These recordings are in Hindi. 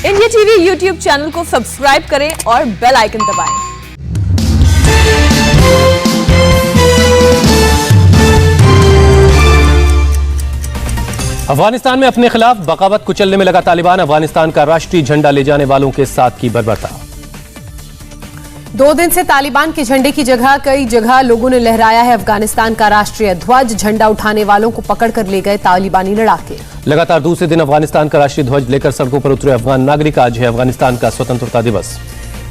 इंडिया टीवी यूट्यूब चैनल को सब्सक्राइब करें और बेल आइकन दबाएं। अफगानिस्तान में अपने खिलाफ बगावत कुचलने में लगा तालिबान। अफगानिस्तान का राष्ट्रीय झंडा ले जाने वालों के साथ की बर्बरता। 2 दिन से तालिबान के झंडे की जगह कई जगह लोगों ने लहराया है अफगानिस्तान का राष्ट्रीय ध्वज। झंडा उठाने वालों को पकड़कर ले गए तालिबानी लड़ाके। लगातार दूसरे दिन अफगानिस्तान का राष्ट्रीय ध्वज लेकर सड़कों पर उतरे अफगान नागरिक। आज है अफगानिस्तान का स्वतंत्रता दिवस।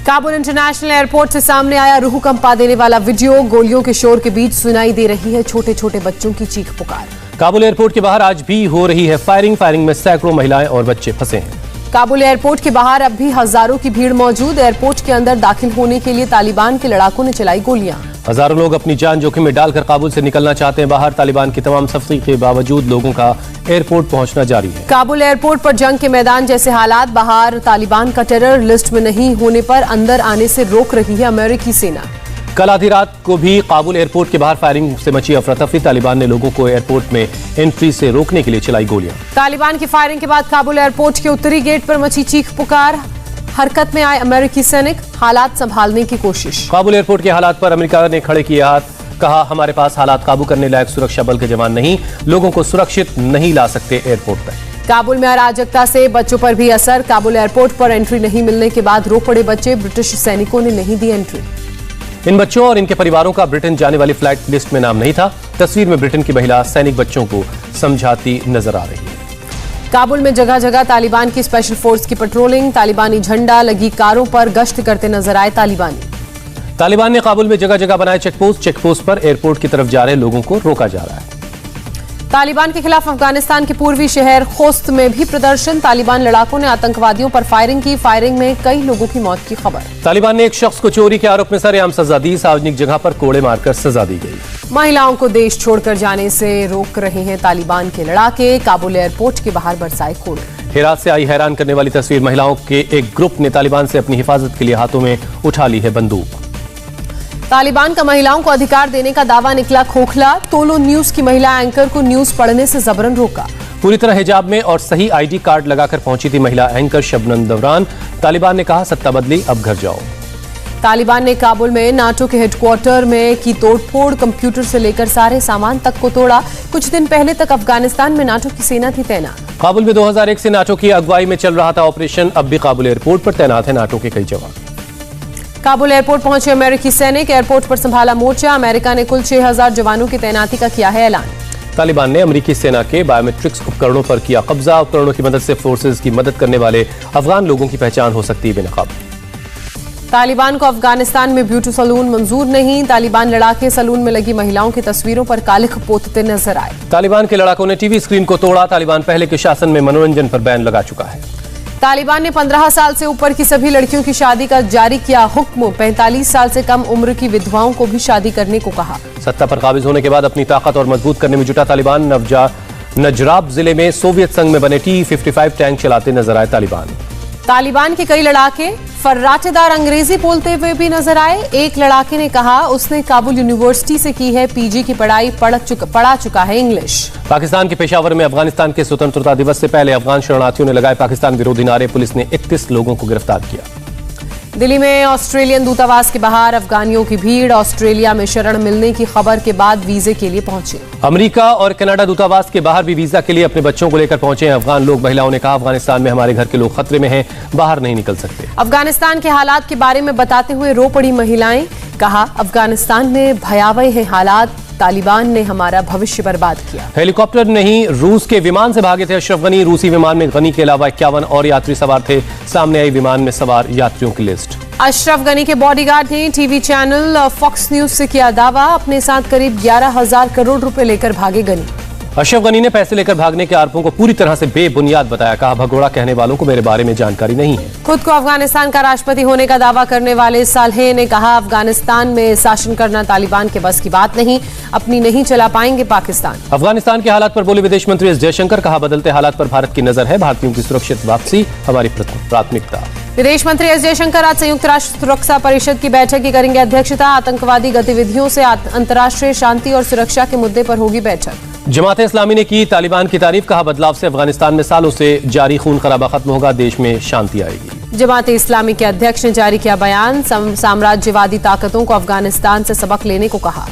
काबुल इंटरनेशनल एयरपोर्ट से सामने आया रूह कंपा देने वाला वीडियो। गोलियों के शोर के बीच सुनाई दे रही है छोटे छोटे बच्चों की चीख पुकार। काबुल एयरपोर्ट के बाहर आज भी हो रही है फायरिंग में सैकड़ों महिलाएं और बच्चे फंसे हैं। काबुल एयरपोर्ट के बाहर अब भी हजारों की भीड़ मौजूद। एयरपोर्ट के अंदर दाखिल होने के लिए तालिबान के लड़ाकों ने चलाई गोलियां। हजारों लोग अपनी जान जोखिम में डालकर काबुल से निकलना चाहते हैं बाहर। तालिबान की तमाम सख्ती के बावजूद लोगों का एयरपोर्ट पहुंचना जारी है। काबुल एयरपोर्ट पर जंग के मैदान जैसे हालात। बाहर तालिबान का टेरर लिस्ट में नहीं होने पर अंदर आने से रोक रही है अमेरिकी सेना। कल आधी रात को भी काबुल एयरपोर्ट के बाहर फायरिंग से मची अफरा-तफरी। तालिबान ने लोगों को एयरपोर्ट में एंट्री से रोकने के लिए चलाई गोलियां। तालिबान की फायरिंग के बाद काबुल एयरपोर्ट के उत्तरी गेट पर मची चीख पुकार। हरकत में आए अमेरिकी सैनिक हालात संभालने की कोशिश। काबुल एयरपोर्ट के हालात पर अमेरिका ने खड़े किए हाथ। कहा, हमारे पास हालात काबू करने लायक सुरक्षा बल के जवान नहीं, लोगों को सुरक्षित नहीं ला सकते एयरपोर्ट पर। काबुल में अराजकता से बच्चों पर भी असर। काबुल एयरपोर्ट पर एंट्री नहीं मिलने के बाद रो पड़े बच्चे। ब्रिटिश सैनिकों ने नहीं दी एंट्री। इन बच्चों और इनके परिवारों का ब्रिटेन जाने वाली फ्लाइट लिस्ट में नाम नहीं था। तस्वीर में ब्रिटेन की महिला सैनिक बच्चों को समझाती नजर आ रही है। काबुल में जगह जगह तालिबान की स्पेशल फोर्स की पेट्रोलिंग। तालिबानी झंडा लगी कारों पर गश्त करते नजर आए तालिबान ने काबुल में जगह जगह बनाए चेकपोस्ट पर एयरपोर्ट की तरफ जा रहे लोगों को रोका जा रहा है। तालिबान के खिलाफ अफगानिस्तान के पूर्वी शहर खोस्त में भी प्रदर्शन। तालिबान लड़ाकों ने आतंकवादियों पर फायरिंग की। फायरिंग में कई लोगों की मौत की खबर। तालिबान ने एक शख्स को चोरी के आरोप में सरेआम सजा दी। सार्वजनिक जगह पर कोड़े मारकर सजा दी गई। महिलाओं को देश छोड़कर जाने से रोक रहे हैं तालिबान के लड़ाके। काबुल एयरपोर्ट के बाहर बरसाए कोड़े। हेरात से आई हैरान करने वाली तस्वीर। महिलाओं के एक ग्रुप ने तालिबान से अपनी हिफाजत के लिए हाथों में उठा ली है बंदूक। तालिबान का महिलाओं को अधिकार देने का दावा निकला खोखला। तोलो न्यूज की महिला एंकर को न्यूज पढ़ने से जबरन रोका। पूरी तरह हिजाब में और सही आईडी कार्ड लगाकर पहुंची थी महिला एंकर शबनम दवरान। तालिबान ने कहा, सत्ता बदली, अब घर जाओ। तालिबान ने काबुल में नाटो के हेडक्वार्टर में की तोड़फोड़। कंप्यूटर से लेकर सारे सामान तक को तोड़ा। कुछ दिन पहले तक अफगानिस्तान में नाटो की सेना थी तैनात। काबुल में 2001 से नाटो की अगुवाई में चल रहा था ऑपरेशन। अब भी काबुल एयरपोर्ट पर तैनात है नाटो के कई जवान। काबुल एयरपोर्ट पहुंचे अमेरिकी सैनिक। एयरपोर्ट पर संभाला मोर्चा। अमेरिका ने कुल 6000 जवानों की तैनाती का किया है ऐलान। तालिबान ने अमेरिकी सेना के बायोमेट्रिक्स उपकरणों पर किया कब्जा। उपकरणों की मदद से फोर्सेज की मदद करने वाले अफगान लोगों की पहचान हो सकती है बेनकाब। तालिबान को अफगानिस्तान में ब्यूटी सलून मंजूर नहीं। तालिबान लड़ाके सलून में लगी महिलाओं की तस्वीरों पर कालिख पोतते नजर आए। तालिबान के लड़ाकों ने टीवी स्क्रीन को तोड़ा। तालिबान पहले के शासन में मनोरंजन पर बैन लगा चुका है। तालिबान ने 15 साल से ऊपर की सभी लड़कियों की शादी का जारी किया हुक्म। 45 साल से कम उम्र की विधवाओं को भी शादी करने को कहा। सत्ता पर काबिज होने के बाद अपनी ताकत और मजबूत करने में जुटा तालिबान। नजराब जिले में सोवियत संघ में बने T-55 टैंक चलाते नजर आए तालिबान के कई लड़ाके फर्राटेदार अंग्रेजी बोलते हुए भी नजर आए। एक लड़ाके ने कहा उसने काबुल यूनिवर्सिटी से की है पीजी की पढ़ाई, पढ़ा चुका है इंग्लिश। पाकिस्तान के पेशावर में अफगानिस्तान के स्वतंत्रता दिवस से पहले अफगान शरणार्थियों ने लगाए पाकिस्तान विरोधी नारे। पुलिस ने 31 लोगों को गिरफ्तार किया। दिल्ली में ऑस्ट्रेलियन दूतावास के बाहर अफगानियों की भीड़। ऑस्ट्रेलिया में शरण मिलने की खबर के बाद वीजे के लिए पहुंचे। अमेरिका और कनाडा दूतावास के बाहर भी वीजा के लिए अपने बच्चों को लेकर पहुंचे हैं अफगान लोग। महिलाओं ने कहा, अफगानिस्तान में हमारे घर के लोग खतरे में हैं, बाहर नहीं निकल सकते। अफगानिस्तान के हालात के बारे में बताते हुए रो पड़ी महिलाएं। कहा, अफगानिस्तान में भयावह है हालात। तालिबान ने हमारा भविष्य बर्बाद किया। हेलीकॉप्टर नहीं, रूस के विमान से भागे थे अशरफ गनी। रूसी विमान में गनी के अलावा 51 और यात्री सवार थे। सामने आई विमान में सवार यात्रियों की लिस्ट। अशरफ गनी के बॉडीगार्ड ने टीवी चैनल फॉक्स न्यूज से किया दावा। अपने साथ करीब 11,000 करोड़ रुपए लेकर भागे गनी। अशरफ गनी ने पैसे लेकर भागने के आरोपों को पूरी तरह से बेबुनियाद बताया। कहा, भगोड़ा कहने वालों को मेरे बारे में जानकारी नहीं है। खुद को अफगानिस्तान का राष्ट्रपति होने का दावा करने वाले सालेह ने कहा, अफगानिस्तान में शासन करना तालिबान के बस की बात नहीं, अपनी नहीं चला पाएंगे पाकिस्तान। अफगानिस्तान के हालात पर बोले विदेश मंत्री एस जयशंकर। कहा, बदलते हालात पर भारत की नजर है, भारतीयों की सुरक्षित वापसी हमारी प्राथमिकता। विदेश मंत्री एस जयशंकर आज संयुक्त राष्ट्र सुरक्षा परिषद की बैठक की करेंगे अध्यक्षता। आतंकवादी गतिविधियों से अंतर्राष्ट्रीय शांति और सुरक्षा के मुद्दे पर होगी बैठक। जमात इस्लामी ने की तालिबान की तारीफ, कहा बदलाव से अफगानिस्तान में सालों से जारी खून खराबा खत्म होगा, देश में शांति आएगी। जमात इस्लामी के अध्यक्ष ने जारी किया बयान, साम्राज्यवादी ताकतों को अफगानिस्तान से सबक लेने को कहा।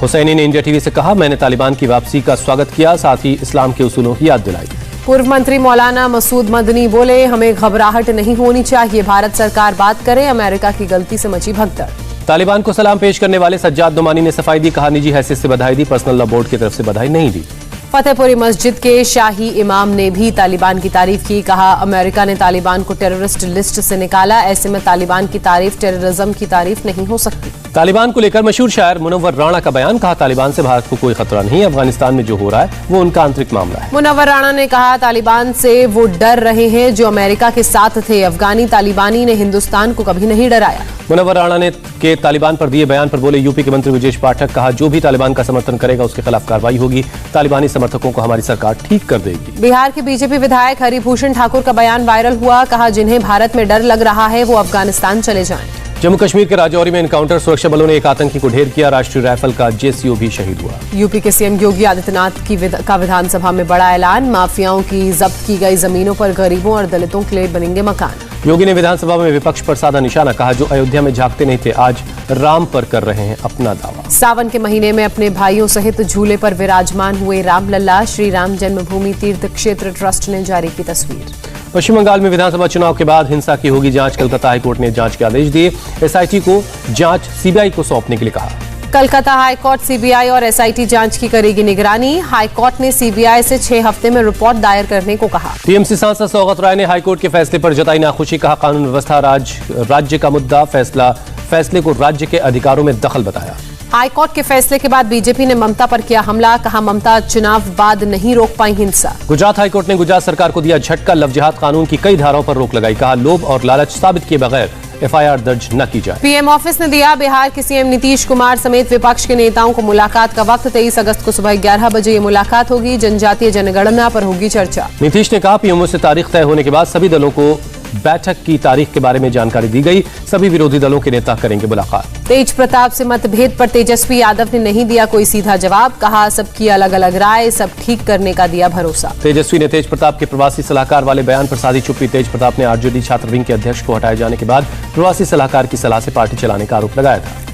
हुसैनी ने इंडिया टीवी से कहा, मैंने तालिबान की वापसी का स्वागत किया, साथ ही इस्लाम के उसूलों की याद दिलाई। पूर्व मंत्री मौलाना मसूद मदनी बोले, हमें घबराहट नहीं होनी चाहिए, भारत सरकार बात करे, अमेरिका की गलती से मची भगदड़। तालिबान को सलाम पेश करने वाले सज्जाद नुमानी ने सफाई दी, कहा निजी हैसियत से बधाई दी, पर्सनल लॉ बोर्ड की तरफ से बधाई नहीं दी। फतेहपुरी मस्जिद के शाही इमाम ने भी तालिबान की तारीफ की, कहा अमेरिका ने तालिबान को टेररिस्ट लिस्ट से निकाला, ऐसे में तालिबान की तारीफ टेररिज्म की तारीफ नहीं हो सकती। तालिबान को लेकर मशहूर शायर मुनव्वर राणा का बयान, कहा तालिबान से भारत को कोई खतरा नहीं, अफगानिस्तान में जो हो रहा है वो उनका आंतरिक मामला है। मुनव्वर राणा ने कहा तालिबान से वो डर रहे हैं जो अमेरिका के साथ थे, अफगानी तालिबानी ने हिंदुस्तान को कभी नहीं डराया। मुनव्वर राणा ने के तालिबान पर दिए बयान पर बोले यूपी के मंत्री विजेश पाठक, कहा जो भी तालिबान का समर्थन करेगा उसके खिलाफ कार्रवाई होगी, तालिबानी समर्थकों को हमारी सरकार ठीक कर देगी। बिहार के बीजेपी विधायक हरिभूषण ठाकुर का बयान वायरल हुआ, कहा जिन्हें भारत में डर लग रहा है वो अफगानिस्तान चले जाएं। जम्मू कश्मीर के राजौरी में एनकाउंटर, सुरक्षा बलों ने एक आतंकी को ढेर किया, राष्ट्रीय राइफल का जेसीओ भी शहीद हुआ। यूपी के सीएम योगी आदित्यनाथ का विधानसभा में बड़ा ऐलान, माफियाओं की जब्त की गई जमीनों पर गरीबों और दलितों के लिए बनेंगे मकान। योगी ने विधानसभा में विपक्ष पर साधा निशाना, कहा जो अयोध्या में झांकते नहीं थे आज राम पर कर रहे हैं अपना दावा। सावन के महीने में अपने भाइयों सहित झूले पर विराजमान हुए रामलला, श्री राम जन्मभूमि तीर्थ क्षेत्र ट्रस्ट ने जारी की तस्वीर। पश्चिम बंगाल में विधानसभा चुनाव के बाद हिंसा की होगी जांच, कलकत्ता हाईकोर्ट ने जांच के आदेश दिए, एसआईटी को जांच सीबीआई को सौंपने के लिए कहा। कलकत्ता हाईकोर्ट सीबीआई और एसआईटी जांच की करेगी निगरानी, हाईकोर्ट ने सीबीआई से 6 हफ्ते में रिपोर्ट दायर करने को कहा। टीएमसी सांसद सौगत राय ने हाईकोर्ट के फैसले पर जताई नाखुशी, कहा कानून व्यवस्था राज्य का मुद्दा, फैसले को राज्य के अधिकारों में दखल बताया। हाईकोर्ट के फैसले के बाद बीजेपी ने ममता पर किया हमला, कहा ममता चुनाव बाद नहीं रोक पाई हिंसा। गुजरात हाईकोर्ट ने गुजरात सरकार को दिया झटका, लव जिहाद कानून की कई धाराओं पर रोक लगाई, कहा लोभ और लालच साबित किए बगैर एफआईआर दर्ज न की जाए। पीएम ऑफिस ने दिया बिहार के सीएम नीतीश कुमार समेत विपक्ष के नेताओं को मुलाकात का वक्त, 23 अगस्त को सुबह 11 बजे ये मुलाकात होगी, जनजातीय जनगणना पर होगी चर्चा। नीतीश ने कहा पीएमओ से तारीख तय होने के बाद सभी दलों को बैठक की तारीख के बारे में जानकारी दी गई, सभी विरोधी दलों के नेता करेंगे मुलाकात। तेज प्रताप से मतभेद पर तेजस्वी यादव ने नहीं दिया कोई सीधा जवाब, कहा सबकी अलग अलग राय, सब ठीक करने का दिया भरोसा। तेजस्वी ने तेज प्रताप के प्रवासी सलाहकार वाले बयान पर साधी चुप्पी, तेज प्रताप ने आरजेडी छात्र विंग के अध्यक्ष को हटाए जाने के बाद प्रवासी सलाहकार की सलाह से पार्टी चलाने का आरोप लगाया था।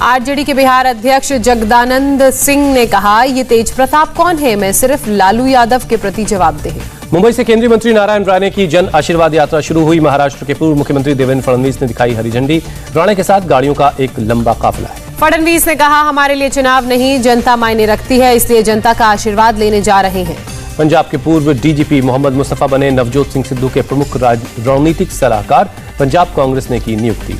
आरजेडी के बिहार अध्यक्ष जगदानंद सिंह ने कहा ये तेज प्रताप कौन है, मैं सिर्फ लालू यादव के प्रति जवाबदेह। मुंबई से केंद्रीय मंत्री नारायण राणे की जन आशीर्वाद यात्रा शुरू हुई, महाराष्ट्र के पूर्व मुख्यमंत्री देवेंद्र फडणवीस ने दिखाई हरी झंडी, राणे के साथ गाड़ियों का एक लंबा काफिला है। फडणवीस ने कहा हमारे लिए चुनाव नहीं जनता मायने रखती है, इसलिए जनता का आशीर्वाद लेने जा रहे हैं। पंजाब के पूर्व डीजीपी मोहम्मद मुस्तफा बने नवजोत सिंह सिद्धू के प्रमुख रणनीतिक सलाहकार, पंजाब कांग्रेस ने की नियुक्ति।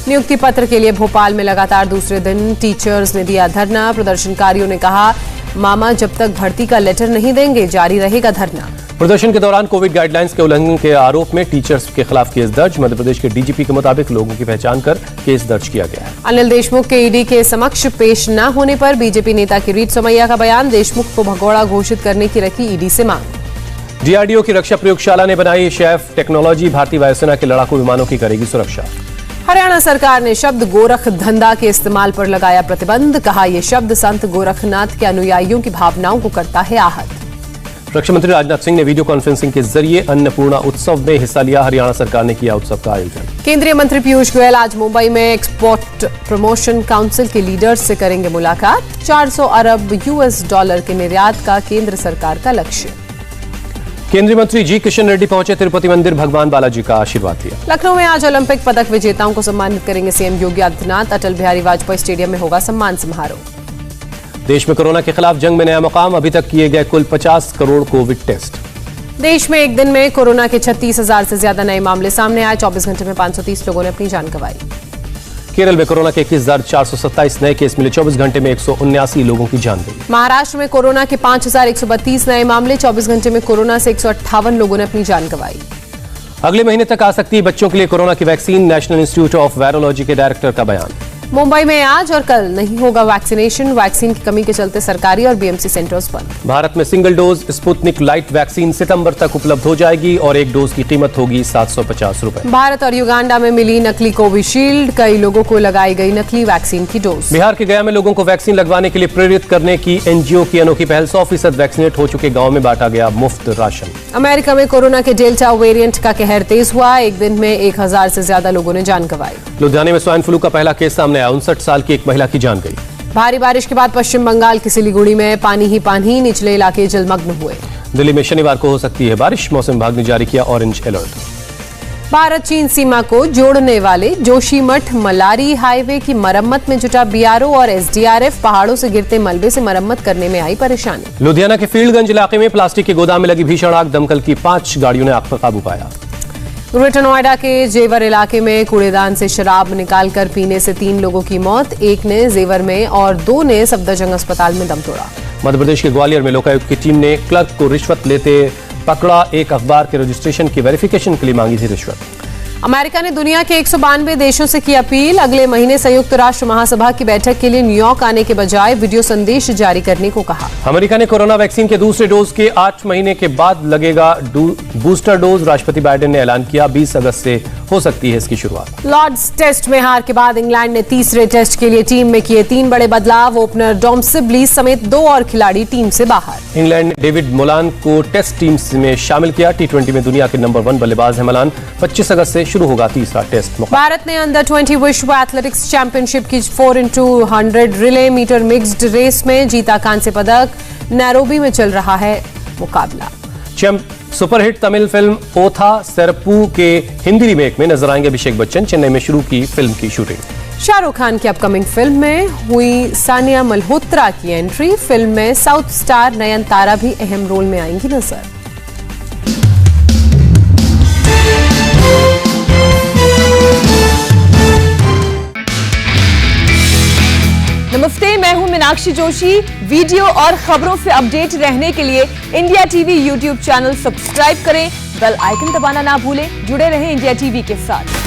नियुक्ति पत्र के लिए भोपाल में लगातार दूसरे दिन टीचर्स ने दिया धरना, प्रदर्शनकारियों ने कहा मामा जब तक भर्ती का लेटर नहीं देंगे जारी रहेगा धरना। प्रदर्शन के दौरान कोविड गाइडलाइंस के उल्लंघन के आरोप में टीचर्स के खिलाफ केस दर्ज, मध्य प्रदेश के डीजीपी के मुताबिक लोगों की पहचान कर केस दर्ज किया गया है। अनिल देशमुख के ईडी के समक्ष पेश न होने पर बीजेपी नेता किरीट सोमैया का बयान, देशमुख को भगोड़ा घोषित करने की रखी ईडी से मांग। डीआरडीओ की रक्षा प्रयोगशाला ने बनाई शेफ टेक्नोलॉजी, भारतीय वायुसेना के लड़ाकू विमानों की करेगी सुरक्षा। हरियाणा सरकार ने शब्द गोरख धंधा के इस्तेमाल पर लगाया प्रतिबंध, कहा यह शब्द संत गोरखनाथ के अनुयायियों की भावनाओं को करता है आहत। रक्षा मंत्री राजनाथ सिंह ने वीडियो कॉन्फ्रेंसिंग के जरिए अन्नपूर्णा उत्सव में हिस्सा लिया, हरियाणा सरकार ने किया उत्सव का आयोजन। केंद्रीय मंत्री पीयूष गोयल आज मुंबई में एक्सपोर्ट प्रमोशन काउंसिल के लीडर्स से करेंगे मुलाकात, 400 अरब यूएस डॉलर के निर्यात का केंद्र सरकार का लक्ष्य। केंद्रीय मंत्री जी किशन रेड्डी पहुंचे तिरुपति मंदिर, भगवान बालाजी का आशीर्वाद दिया। लखनऊ में आज ओलंपिक पदक विजेताओं को सम्मानित करेंगे सीएम योगी आदित्यनाथ, अटल बिहारी वाजपेयी स्टेडियम में होगा सम्मान समारोह। देश में कोरोना के खिलाफ जंग में नया मुकाम, अभी तक किए गए कुल 50 करोड़ कोविड टेस्ट। देश में एक दिन में कोरोना के 36,000 से ज्यादा नए मामले सामने आए, 24 घंटे में 530 लोगों ने अपनी जान गंवाई। केरल में कोरोना के 21,427 नए केस मिले, 24 घंटे में 179 लोगों की जान गई। महाराष्ट्र में कोरोना के 5,132 नए मामले, 24 घंटे में कोरोना से 158 लोगों ने अपनी जान गंवाई। अगले महीने तक आ सकती है बच्चों के लिए कोरोना की vaccine, national institute of virology के डायरेक्टर का बयान। मुंबई में आज और कल नहीं होगा वैक्सीनेशन। वैक्सीन की कमी के चलते सरकारी और बीएमसी सेंटर्स बंद। भारत में single dose Sputnik light vaccine सितंबर तक उपलब्ध हो जाएगी और एक डोज की कीमत होगी 750 रुपए। भारत और युगांडा में मिली नकली कोविशील्ड, कई लोगों को लगाई गई नकली वैक्सीन की डोज। बिहार के गया में लोगों को वैक्सीन लगवाने के लिए प्रेरित करने की एनजीओ की अनोखी पहल। 100% वैक्सीनेट हो चुके गांव में बांटा गया मुफ्त राशन। अमेरिका में कोरोना के डेल्टा वेरिएंट का कहर तेज हुआ। एक दिन में 1000 से ज्यादा लोगों ने जान गंवाई। लुधियाना में स्वाइन फ्लू का पहला केस सामने आया। 59 साल की एक महिला की जान गई। भारी बारिश के बाद पश्चिम बंगाल की सिलीगुड़ी में पानी ही पानी, निचले इलाके जलमग्न हुए। दिल्ली में शनिवार को हो सकती है बारिश। मौसम विभाग ने जारी किया ऑरेंज अलर्ट। भारत चीन सीमा को जोड़ने वाले जोशीमठ मलारी हाईवे की मरम्मत में जुटा बीआरओ और एसडीआरएफ। पहाड़ों से गिरते मलबे से मरम्मत करने में आई परेशानी। लुधियाना के फील्डगंज इलाके में प्लास्टिक के गोदाम में लगी भीषण आग। दमकल की 5 गाड़ियों ने आग पर काबू पाया। ग्रेटर नोएडा के जेवर इलाके में कूड़ेदान से शराब निकालकर पीने से 3 लोगों की मौत। एक ने जेवर में और 2 ने सफदरजंग अस्पताल में दम तोड़ा। मध्य प्रदेश के ग्वालियर में लोकायुक्त की टीम ने क्लर्क को रिश्वत लेते पकड़ा। एक अखबार के रजिस्ट्रेशन की वेरिफिकेशन के लिए मांगी थी रिश्वत। अमेरिका ने दुनिया के 192 देशों से की अपील। अगले महीने संयुक्त राष्ट्र महासभा की बैठक के लिए न्यूयॉर्क आने के बजाय वीडियो संदेश जारी करने को कहा। अमेरिका ने कोरोना वैक्सीन के दूसरे डोज के 8 महीने के बाद लगेगा बूस्टर डोज। राष्ट्रपति बाइडेन ने ऐलान किया 20 अगस्त से हो सकती है इसकी शुरुआत। लॉर्ड्स टेस्ट में हार के बाद इंग्लैंड ने तीसरे टेस्ट के लिए टीम में किए 3 बड़े बदलाव। ओपनर डॉम सिबली समेत 2 और खिलाड़ी टीम से बाहर। इंग्लैंड ने डेविड मोलान को टेस्ट टीम में शामिल किया। टी20 में दुनिया के नंबर 1 बल्लेबाज है मोलान। 25 अगस्त से शुरू होगा तीसरा टेस्ट। भारत ने अंडर 20 विश्व एथलेटिक्स चैंपियनशिप की 4x100 relay metre mixed race में जीता कांस्य पदक। नैरोबी में चल रहा है मुकाबला। सुपरहिट तमिल फिल्म ओथा सेरप्पू के हिंदी रीमेक में नजर आएंगे अभिषेक बच्चन। चेन्नई में शुरू की फिल्म की शूटिंग। शाहरुख खान की अपकमिंग फिल्म में हुई सानिया मल्होत्रा की एंट्री। फिल्म में साउथ स्टार नयनतारा भी अहम रोल में आएंगी नजर। नमस्ते, मैं हूं मीनाक्षी जोशी। वीडियो और खबरों से अपडेट रहने के लिए India TV YouTube channel subscribe करें। बेल आइकन दबाना ना भूलें। जुड़े रहें इंडिया टीवी के साथ।